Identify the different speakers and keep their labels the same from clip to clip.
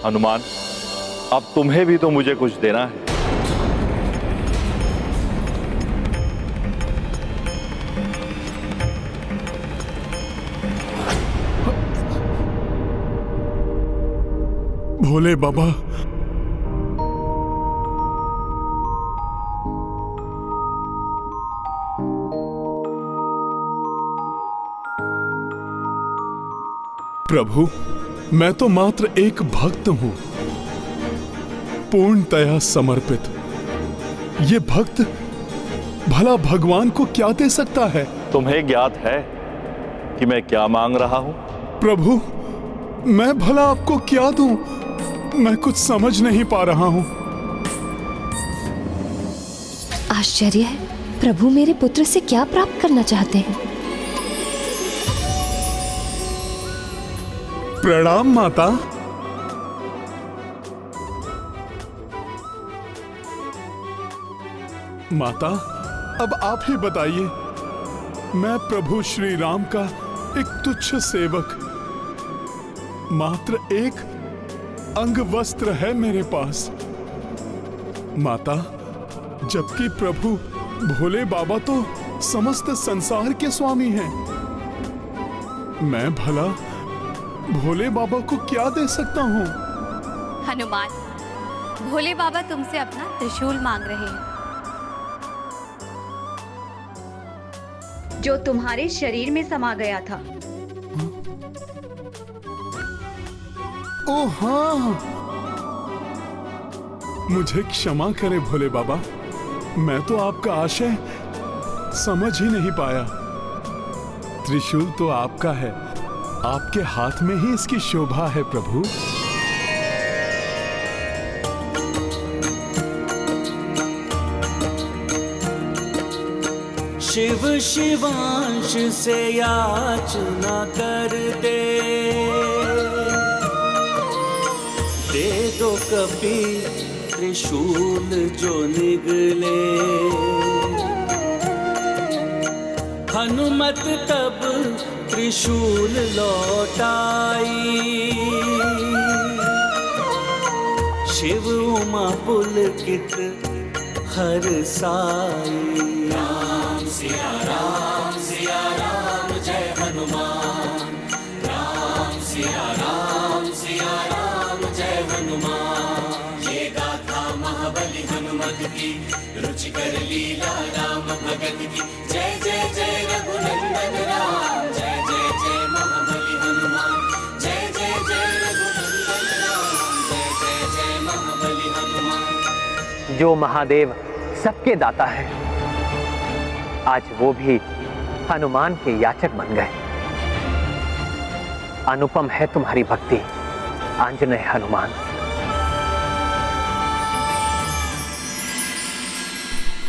Speaker 1: हनुमान, अब तुम्हें भी तो मुझे कुछ देना है।
Speaker 2: भोले बाबा, प्रभु, मैं तो मात्र एक भक्त हूं, पूर्णतया समर्पित। ये भक्त भला भगवान को क्या दे सकता है?
Speaker 1: तुम्हें ज्ञात है कि मैं क्या मांग रहा हूं?
Speaker 2: प्रभु, मैं भला आपको क्या दूं? मैं कुछ समझ नहीं पा रहा हूं।
Speaker 3: आश्चर्य है, प्रभु मेरे पुत्र से क्या प्राप्त करना चाहते हैं?
Speaker 2: प्रणाम माता। माता, अब आप ही बताइए। मैं प्रभु श्री राम का एक तुच्छ सेवक, मात्र एक अंग वस्त्र है मेरे पास। माता, जबकि प्रभु भोले बाबा तो समस्त संसार के स्वामी हैं, मैं भला भोले बाबा को क्या दे सकता हूँ?
Speaker 4: हनुमान, भोले बाबा तुमसे अपना त्रिशूल मांग रहे हैं, जो तुम्हारे शरीर में समा गया था।
Speaker 2: ओह हाँ, मुझे क्षमा करें भोले बाबा, मैं तो आपका आशय समझ ही नहीं पाया। त्रिशूल तो आपका है, आपके हाथ में ही इसकी शोभा है प्रभु।
Speaker 5: शिव शिवांश से याचना कर दे दो कपि त्रिशूल जो निगले। हनुमत तब त्रिशूल लौटाई, शिव उमा पुलकित हर साई। राम सिया राम जय हनुमान, राम सिया राम जय हनुमान। ये गाथा महाबली हनुमत की, रुचिकर लीला राम भगत की। जय जय जय रघुनंदन राम, जय जय जय महाबली हनुमान। जय जय जय रघुनंदन राम, जय जय जय महाबली हनुमान।
Speaker 6: जो महादेव सबके दाता है, आज वो भी हनुमान के याचक बन गए। अनुपम है तुम्हारी भक्ति आंजनेय हनुमान।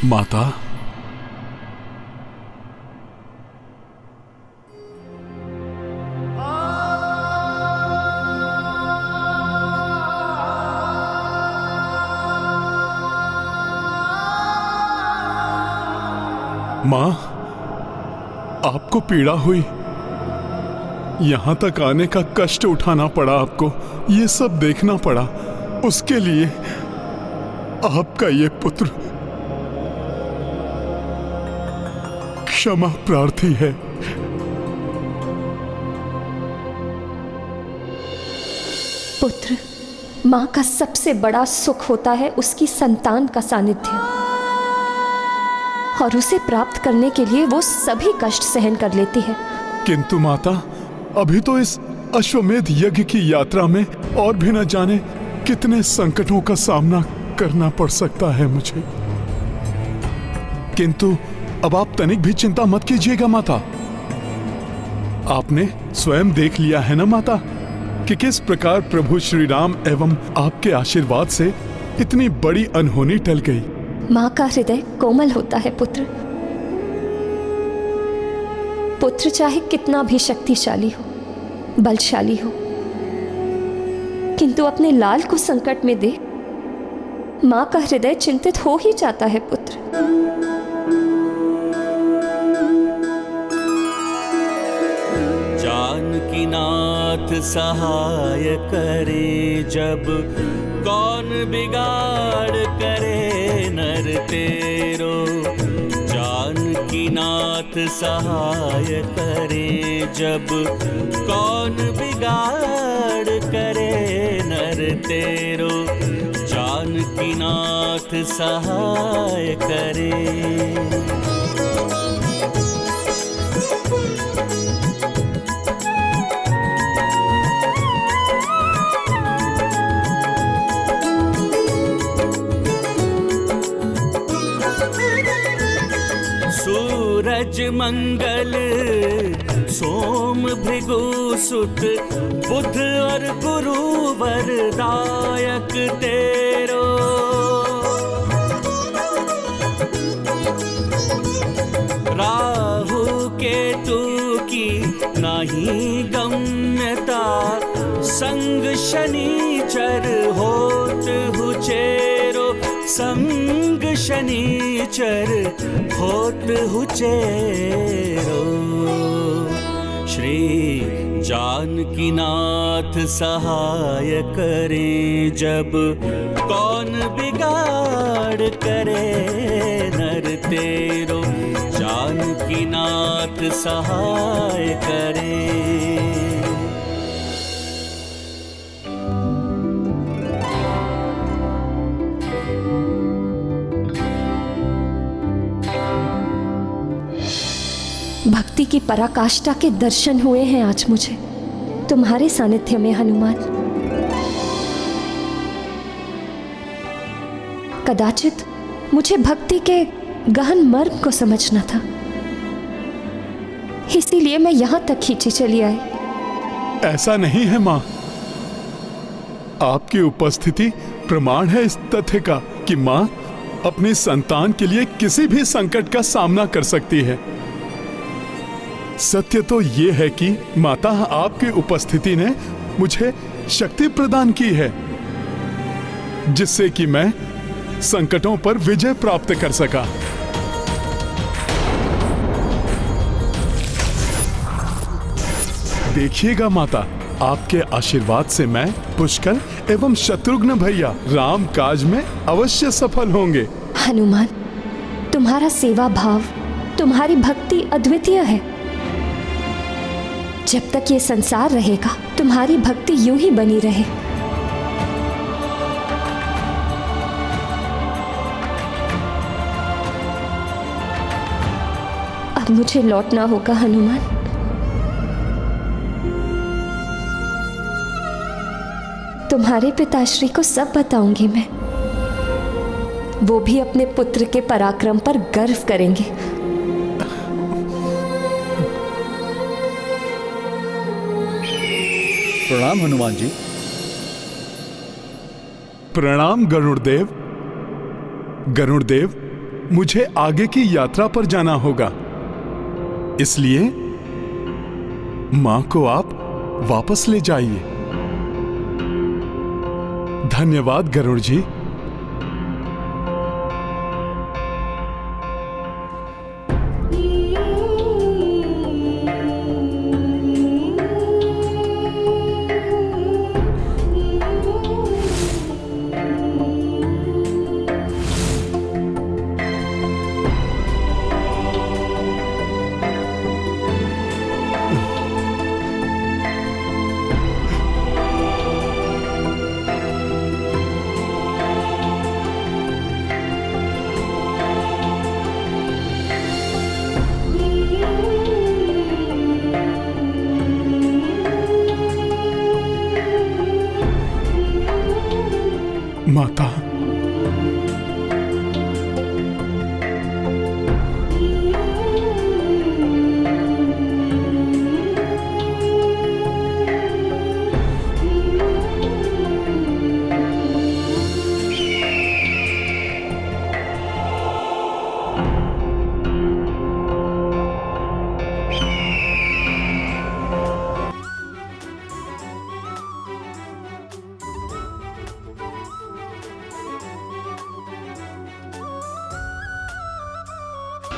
Speaker 2: माता, मां, आपको पीड़ा हुई, यहां तक आने का कष्ट उठाना पड़ा आपको, ये सब देखना पड़ा, उसके लिए आपका ये पुत्र क्षमा प्रार्थी है।
Speaker 3: पुत्र, माँ का सबसे बड़ा सुख होता है उसकी संतान का सानिध्य, और उसे प्राप्त करने के लिए वो सभी कष्ट सहन कर लेती है।
Speaker 2: किंतु माता, अभी तो इस अश्वमेध यज्ञ की यात्रा में और भी न जाने कितने संकटों का सामना करना पड़ सकता है मुझे। किंतु अब आप तनिक भी चिंता मत कीजिएगा माता। आपने स्वयं देख लिया है ना माता कि किस प्रकार प्रभु श्री राम एवं आपके आशीर्वाद से इतनी बड़ी अनहोनी टल गई।
Speaker 3: माँ का हृदय कोमल होता है पुत्र। पुत्र चाहे कितना भी शक्तिशाली हो, बलशाली हो, किंतु अपने लाल को संकट में देख माँ का हृदय चिंतित हो ही जाता है पुत्र।
Speaker 5: जानकी नाम नाथ सहाय करे जब, कौन बिगाड़ करे नर तेरो। जानकी नाथ सहाय करे जब, कौन बिगाड़ करे नर तेरो। जानकी नाथ सहाय करे। सूरज मंगल सोम भृगु सुत, बुध और गुरु वरदायक तेरो। राहु केतु की नहीं गम्यता, संग शनिचर होत हुचेरो। संग शनिचर होत हुचेरो। श्री जानकी नाथ सहाय करे जब, कौन बिगाड़ करे नर तेरो। जानकी नाथ सहाय करे।
Speaker 3: भक्ति की पराकाष्ठा के दर्शन हुए हैं आज मुझे तुम्हारे सानिध्य में हनुमान। कदाचित मुझे भक्ति के गहन मर्म को समझना था, इसीलिए मैं यहां तक खींची चली आई।
Speaker 2: ऐसा नहीं है मां, आपकी उपस्थिति प्रमाण है इस तथ्य का कि मां अपनी संतान के लिए किसी भी संकट का सामना कर सकती है। सत्य तो यह है कि माता आपकी उपस्थिति ने मुझे शक्ति प्रदान की है, जिससे कि मैं संकटों पर विजय प्राप्त कर सका। देखिएगा माता, आपके आशीर्वाद से मैं पुष्कर एवं शत्रुघ्न भैया राम काज में अवश्य सफल होंगे।
Speaker 3: हनुमान, तुम्हारा सेवा भाव, तुम्हारी भक्ति अद्वितीय है। जब तक ये संसार रहेगा तुम्हारी भक्ति यूं ही बनी रहे। अब मुझे लौटना होगा हनुमान। तुम्हारे पिताश्री को सब बताऊंगी मैं, वो भी अपने पुत्र के पराक्रम पर गर्व करेंगे।
Speaker 1: प्रणाम हनुमान जी।
Speaker 2: प्रणाम गरुड़देव। गरुड़देव, मुझे आगे की यात्रा पर जाना होगा, इसलिए मां को आप वापस ले जाइए। धन्यवाद गरुड़ जी। माता,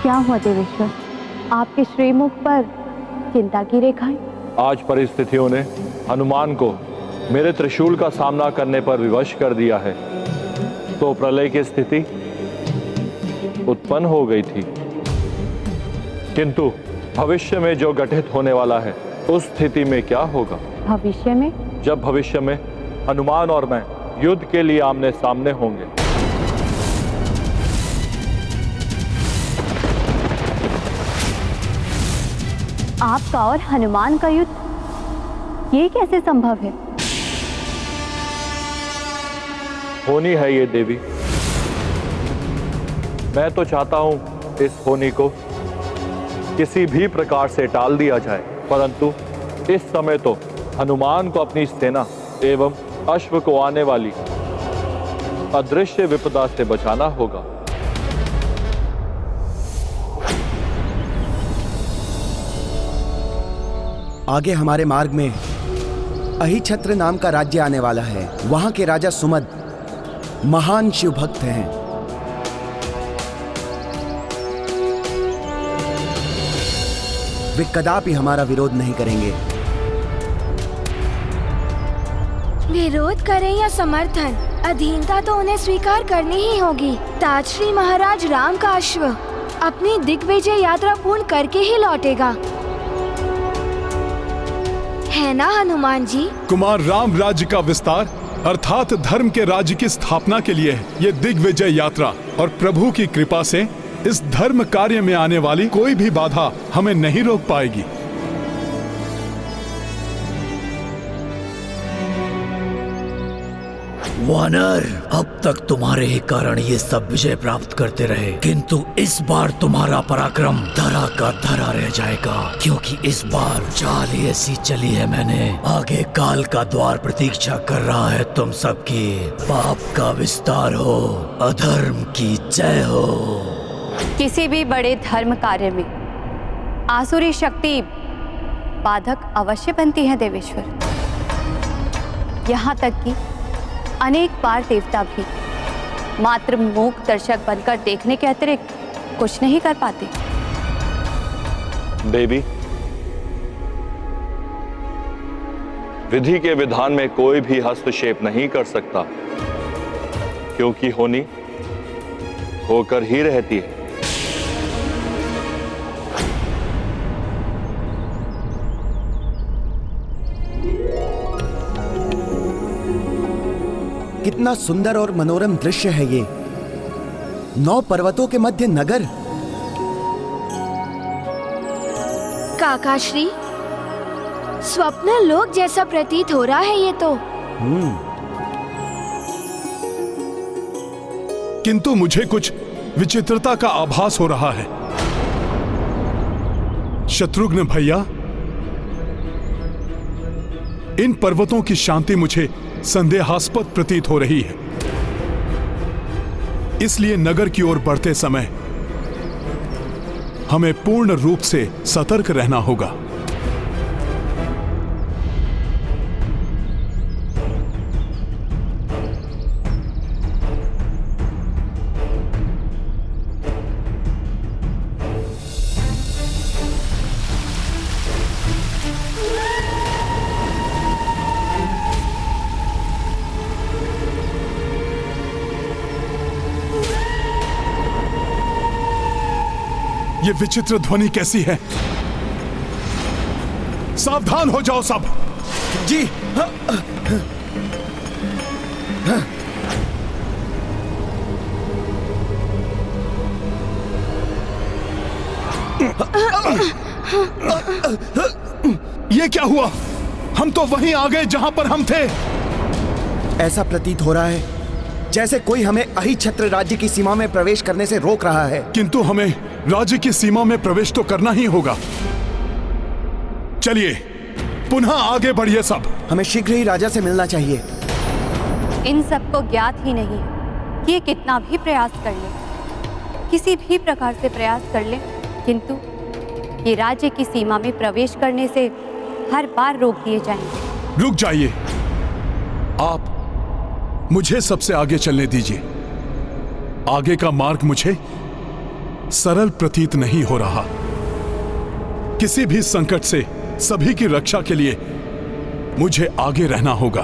Speaker 7: क्या हुआ देवेश्वर, आपके श्रीमुख पर चिंता की रेखाएं?
Speaker 1: आज परिस्थितियों ने हनुमान को मेरे त्रिशूल का सामना करने पर विवश कर दिया है, तो प्रलय की स्थिति उत्पन्न हो गई थी। किंतु भविष्य में जो घटित होने वाला है, उस स्थिति में क्या होगा?
Speaker 4: भविष्य में?
Speaker 1: जब भविष्य में हनुमान और मैं युद्ध के लिए आमने सामने होंगे।
Speaker 4: आपका और हनुमान का युद्ध, ये कैसे संभव है?
Speaker 1: होनी है ये देवी। मैं तो चाहता हूं इस होनी को किसी भी प्रकार से टाल दिया जाए, परंतु इस समय तो हनुमान को अपनी सेना एवं अश्व को आने वाली अदृश्य विपदा से बचाना होगा।
Speaker 7: आगे हमारे मार्ग में अहिछत्र नाम का राज्य आने वाला है। वहां के राजा सुमद महान शिव भक्त हैं। वे कदापि हमारा विरोध नहीं करेंगे।
Speaker 8: विरोध करें या समर्थन, अधीनता तो उन्हें स्वीकार करनी ही होगी। ताजश्री महाराज राम का अश्व अपनी दिग्विजय यात्रा पूर्ण करके ही लौटेगा, है ना हनुमान जी?
Speaker 2: कुमार राम राज्य का विस्तार अर्थात धर्म के राज्य की स्थापना के लिए ये दिग्विजय यात्रा, और प्रभु की कृपा से इस धर्म कार्य में आने वाली कोई भी बाधा हमें नहीं रोक पाएगी।
Speaker 9: वानर, अब तक तुम्हारे ही कारण ये सब विजय प्राप्त करते रहे, किंतु इस बार तुम्हारा पराक्रम धरा का धरा रह जाएगा, क्योंकि इस बार चाल ही ऐसी चली है मैंने। आगे काल का द्वार प्रतीक्षा कर रहा है तुम सबकी। पाप का विस्तार हो, अधर्म की जय हो।
Speaker 4: किसी भी बड़े धर्म कार्य में आसुरी शक्ति बाधक अवश्य बनती है देवेश्वर। यहाँ तक कि अनेक बार देवता भी मात्र मूक दर्शक बनकर देखने के अतिरिक्त कुछ नहीं कर पाते।
Speaker 1: देवी, विधि के विधान में कोई भी हस्तक्षेप नहीं कर सकता, क्योंकि होनी होकर ही रहती है।
Speaker 7: कितना सुंदर और मनोरम दृश्य है ये। 9 पर्वतों के मध्य नगर।
Speaker 8: काकाश्री, स्वप्न लोक जैसा प्रतीत हो रहा है ये तो।
Speaker 2: किंतु मुझे कुछ विचित्रता का आभास हो रहा है। शत्रुघ्न भैया, इन पर्वतों की शांति मुझे संदेहास्पद प्रतीत हो रही है। इसलिए नगर की ओर बढ़ते समय हमें पूर्ण रूप से सतर्क रहना होगा। ये विचित्र ध्वनि कैसी है? सावधान हो जाओ सब।
Speaker 7: जी।
Speaker 2: ये क्या हुआ? हम तो वहीं आ गए जहां पर हम थे।
Speaker 7: ऐसा प्रतीत हो रहा है जैसे कोई हमें अहिछत्र राज्य की सीमा में प्रवेश करने से रोक रहा है।
Speaker 2: किंतु हमें राज्य की सीमा में प्रवेश तो करना ही होगा। चलिए पुनः आगे बढ़िए सब।
Speaker 7: हमें शीघ्र ही राजा से मिलना चाहिए।
Speaker 4: इन सबको ज्ञात ही नहीं कि ये कितना भी प्रयास कर ले, किसी भी प्रकार से प्रयास कर ले, किंतु ये राज्य की सीमा में प्रवेश करने से हर बार रोक दिए जाएंगे।
Speaker 2: रुक जाइए, आप मुझे सबसे आगे चलने दीजिए। आगे का मार्ग मुझे सरल प्रतीत नहीं हो रहा। किसी भी संकट से सभी की रक्षा के लिए मुझे आगे रहना होगा।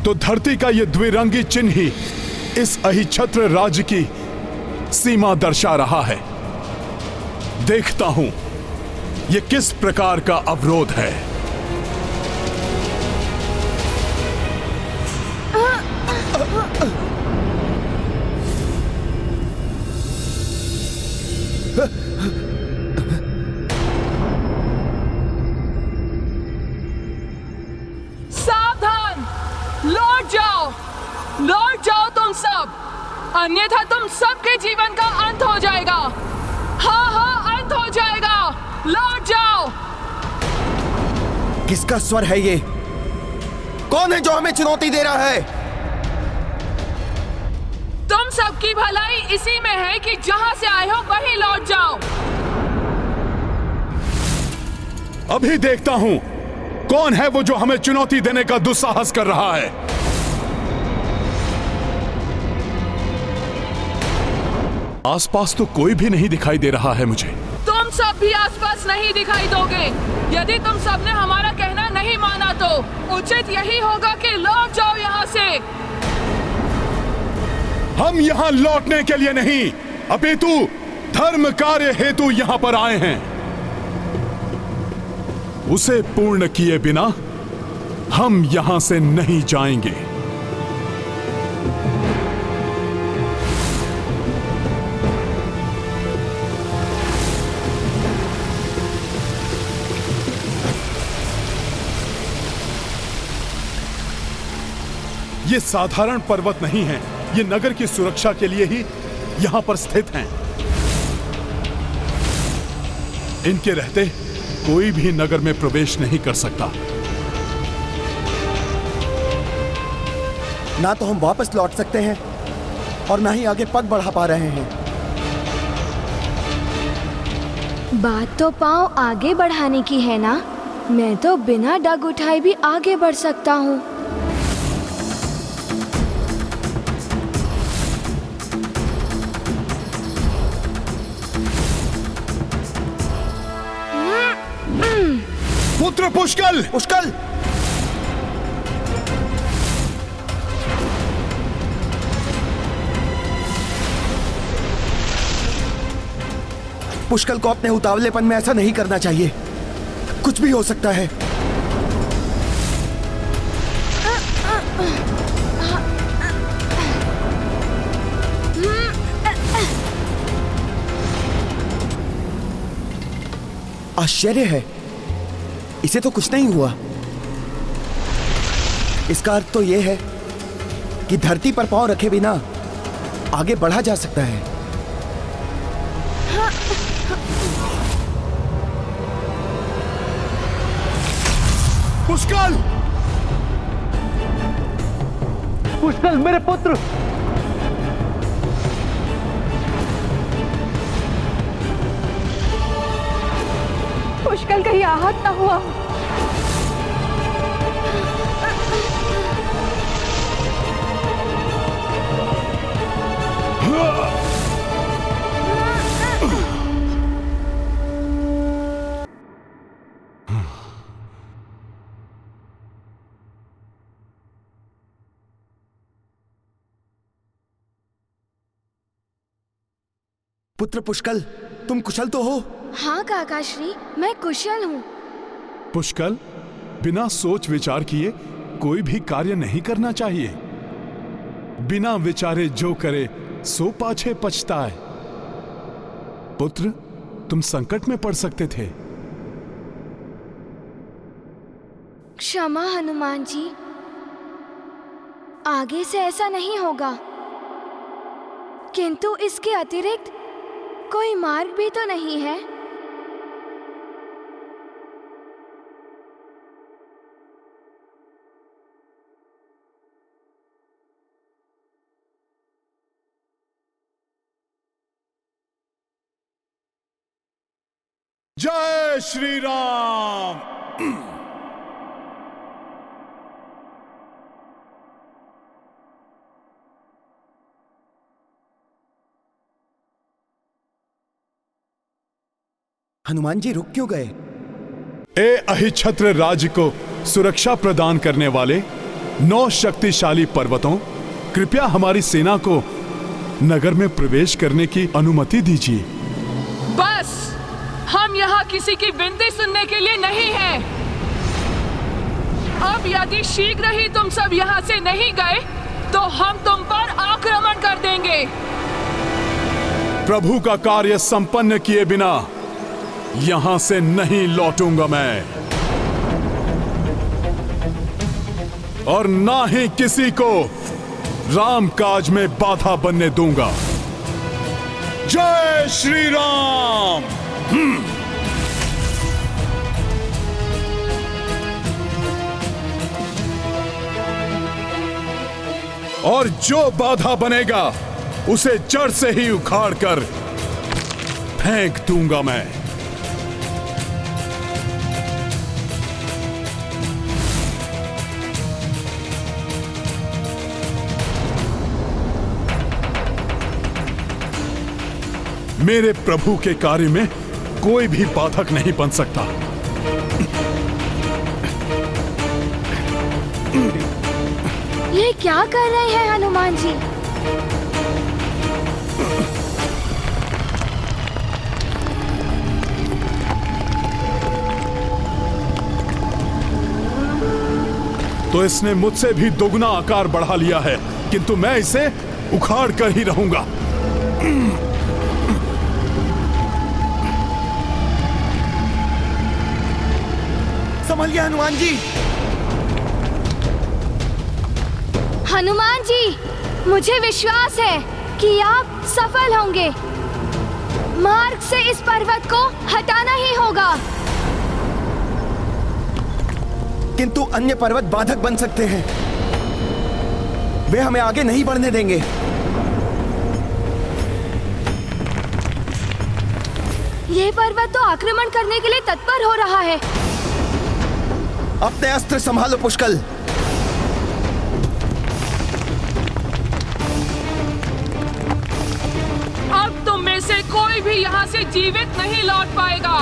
Speaker 2: तो धरती का यह द्विरंगी चिन्ह ही इस अहिछत्र राज्य की सीमा दर्शा रहा है। देखता हूं यह किस प्रकार का अवरोध है।
Speaker 10: सावधान, लौट जाओ तुम सब, अन्यथा तुम सबके जीवन का अंत हो जाएगा। हाँ, अंत हो जाएगा। लौट जाओ।
Speaker 7: किसका स्वर है ये? कौन है जो हमें चुनौती दे रहा है?
Speaker 10: तुम सबकी भलाई इसी में है कि जहां से आए हो वहीं लौट जाओ।
Speaker 2: अभी देखता हूं कौन है वो जो हमें चुनौती देने का दुस्साहस कर रहा है। आसपास तो कोई भी नहीं दिखाई दे रहा है मुझे।
Speaker 10: तुम सब भी आसपास नहीं दिखाई दोगे। यदि तुम सबने हमारा कहना नहीं माना तो उचित यही होगा कि लौट जाओ यहाँ से।
Speaker 2: हम यहाँ लौटने के लिए नहीं, अपितु धर्म कार्य हेतु यहाँ पर आए हैं। उसे पूर्ण किए बिना हम यहां से नहीं जाएंगे। ये साधारण पर्वत नहीं है, ये नगर की सुरक्षा के लिए ही यहां पर स्थित हैं। इनके रहते कोई भी नगर में प्रवेश नहीं कर सकता।
Speaker 7: ना तो हम वापस लौट सकते हैं और ना ही आगे पग बढ़ा पा रहे हैं।
Speaker 8: बात तो पाँव आगे बढ़ाने की है ना। मैं तो बिना डग उठाए भी आगे बढ़ सकता हूँ।
Speaker 2: पुत्र पुष्कल!
Speaker 7: पुष्कल! पुष्कल को अपने उतावलेपन में ऐसा नहीं करना चाहिए। कुछ भी हो सकता है। आश्चर्य है, इसे तो कुछ नहीं हुआ। इसका अर्थ तो यह है कि धरती पर पांव रखे बिना आगे बढ़ा जा सकता है।
Speaker 2: पुष्कल!
Speaker 6: पुष्कल मेरे पुत्र!
Speaker 10: पुष्कल कहीं आहत ना हुआ।
Speaker 7: पुत्र पुष्कल, तुम कुशल तो हो?
Speaker 8: हाँ काकाश्री, मैं कुशल हूँ।
Speaker 2: पुष्कल, बिना सोच विचार किए कोई भी कार्य नहीं करना चाहिए। बिना विचारे जो करे सो पाछे पछताए। पुत्र, तुम संकट में पड़ सकते थे।
Speaker 8: क्षमा हनुमान जी, आगे से ऐसा नहीं होगा। किंतु इसके अतिरिक्त कोई मार्ग भी तो नहीं है।
Speaker 2: जय श्री राम।
Speaker 7: हनुमान जी रुक क्यों गए?
Speaker 2: ए अहिछत्र राज्य को सुरक्षा प्रदान करने वाले 9 शक्तिशाली पर्वतों, कृपया हमारी सेना को नगर में प्रवेश करने की अनुमति दीजिए।
Speaker 10: बस, हम यहाँ किसी की विनती सुनने के लिए नहीं हैं। अब यदि शीघ्र ही तुम सब यहाँ से नहीं गए तो हम तुम पर आक्रमण कर देंगे।
Speaker 2: प्रभु का कार्य संपन्न किए बिना यहां से नहीं लौटूंगा मैं, और ना ही किसी को राम काज में बाधा बनने दूंगा। जय श्री राम। और जो बाधा बनेगा उसे जड़ से ही उखाड़ कर फेंक दूंगा मैं। मेरे प्रभु के कार्य में कोई भी बाधक नहीं बन सकता।
Speaker 8: ये क्या कर रहे हैं हनुमान जी?
Speaker 2: तो इसने मुझसे भी दोगुना आकार बढ़ा लिया है, किंतु मैं इसे उखाड़ कर ही रहूंगा।
Speaker 7: संभलिए हनुमान जी।
Speaker 8: हनुमान जी, मुझे विश्वास है कि आप सफल होंगे। मार्ग से इस पर्वत को हटाना ही होगा।
Speaker 7: किंतु अन्य पर्वत बाधक बन सकते हैं, वे हमें आगे नहीं बढ़ने देंगे।
Speaker 8: ये पर्वत तो आक्रमण करने के लिए तत्पर हो रहा है।
Speaker 7: अपने अस्त्र संभालो पुष्कल।
Speaker 10: अब तुम में से कोई भी यहाँ से जीवित नहीं लौट पाएगा।